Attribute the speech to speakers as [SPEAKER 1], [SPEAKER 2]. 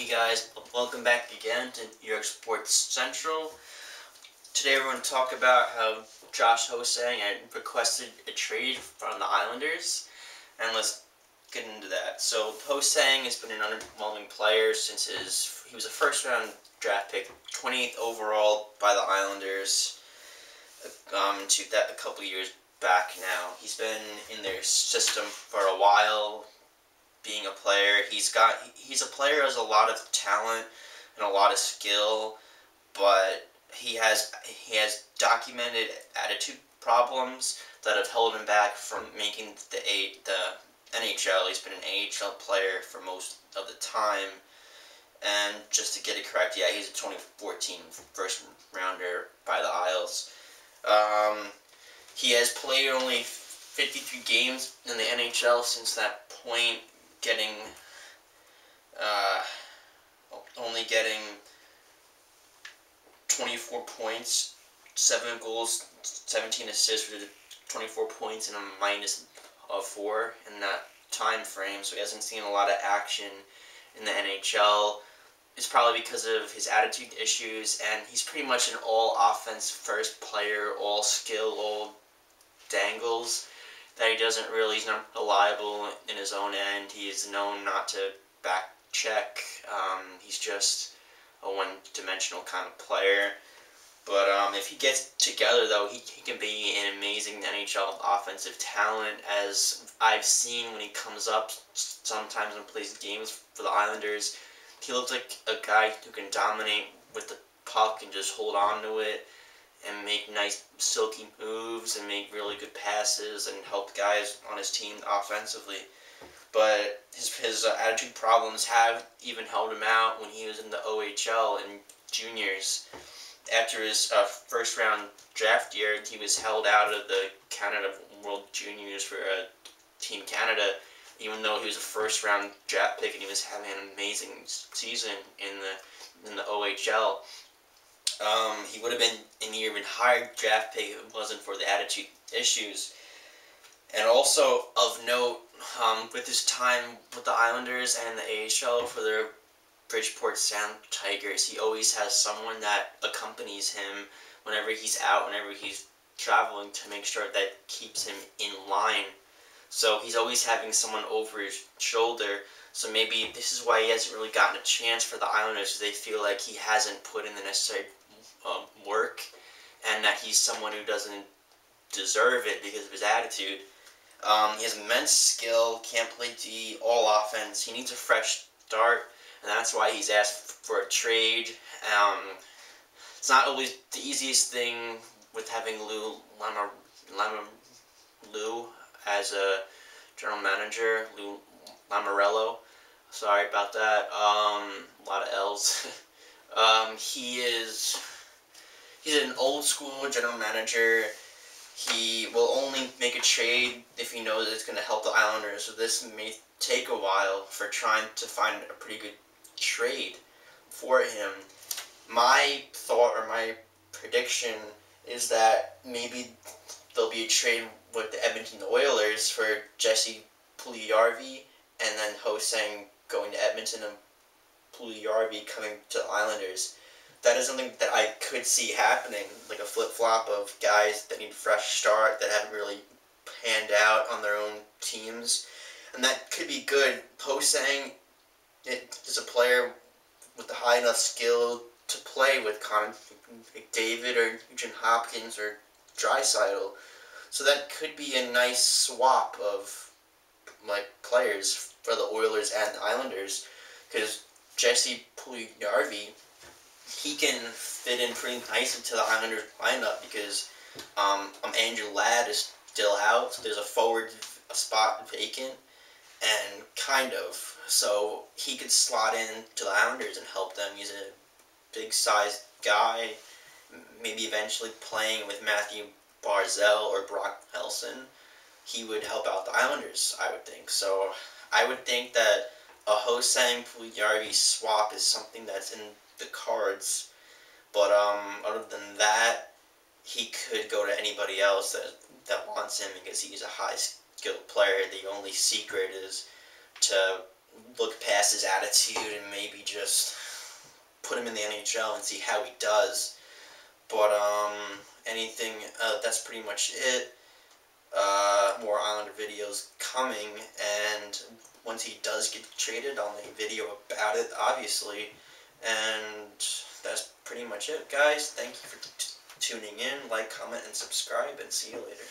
[SPEAKER 1] Hey guys, welcome back again to New York Sports Central. Today we're going to talk about how joshho-sang had requested a trade from the Islanders, and let's get into that. So Ho-Sang has been an underwhelming player since he was a first-round draft pick, 28th overall by the Islanders, a couple years back now. He's been in their system for a while. Being a player, he's a player who has a lot of talent and a lot of skill, but he has documented attitude problems that have held him back from making the NHL. He's been an AHL player for most of the time, and just to get it correct, yeah, he's a 2014 first rounder by the Isles. He has played only 53 games in the NHL since that point, only getting 24 points, 7 goals, 17 assists for 24 points, and a minus of 4 in that time frame. So he hasn't seen a lot of action in the NHL. It's probably because of his attitude issues, and he's pretty much an all-offense first player, all skill, all dangles. That he's not reliable in his own end. He is known not to back check. He's just a one-dimensional kind of player. But if he gets together, though, he can be an amazing NHL offensive talent, as I've seen when he comes up sometimes and plays games for the Islanders. He looks like a guy who can dominate with the puck and just hold on to it and make nice silky moves and make really good passes and help guys on his team offensively. But his attitude problems have even held him out when he was in the OHL and juniors. After his first round draft year, he was held out of the Canada World Juniors for Team Canada, even though he was a first round draft pick and he was having an amazing season in the OHL. He would have been an even higher draft pick if it wasn't for the attitude issues. And also of note, with his time with the Islanders and the AHL for their Bridgeport Sound Tigers, he always has someone that accompanies him whenever he's out, whenever he's traveling, to make sure that keeps him in line. So he's always having someone over his shoulder. So maybe this is why he hasn't really gotten a chance for the Islanders, because they feel like he hasn't put in the necessary work, and that he's someone who doesn't deserve it because of his attitude. He has immense skill, can't play D, all offense. He needs a fresh start, and that's why he's asked for a trade. It's not always the easiest thing with having Lou as a general manager, Lou Lamoriello. Sorry about that. A lot of L's. He's an old school general manager. He will only make a trade if he knows it's going to help the Islanders. So this may take a while for trying to find a pretty good trade for him. My thought or my prediction is that maybe there'll be a trade with the Edmonton Oilers for Jesse Puljujarvi, and then Ho-Sang going to Edmonton and Puljujarvi coming to the Islanders. That is something that I could see happening, like a flip-flop of guys that need a fresh start, that haven't really panned out on their own teams. And that could be good. Ho-Sang is a player with the high enough skill to play with Connor McDavid or Nugent Hopkins or Draisaitl. So that could be a nice swap of players for the Oilers and the Islanders, because Jesse Puljujarvi, he can fit in pretty nice into the Islanders lineup because Andrew Ladd is still out, so there's a forward spot vacant, and so he could slot in to the Islanders and help them. He's a big-sized guy, maybe eventually playing with Matthew Barzal or Brock Nelson. He would help out the Islanders, I would think. So I would think that a Ho-Sang Puljujarvi swap is something that's in the cards. But other than that, he could go to anybody else that wants him, because he's a high-skilled player. The only secret is to look past his attitude and maybe just put him in the NHL and see how he does. But anything, that's pretty much it. More Islander videos coming, and once he does get traded, I'll make a video about it, obviously. And that's pretty much it, guys. Thank you for tuning in. Like, comment, and subscribe, and see you later.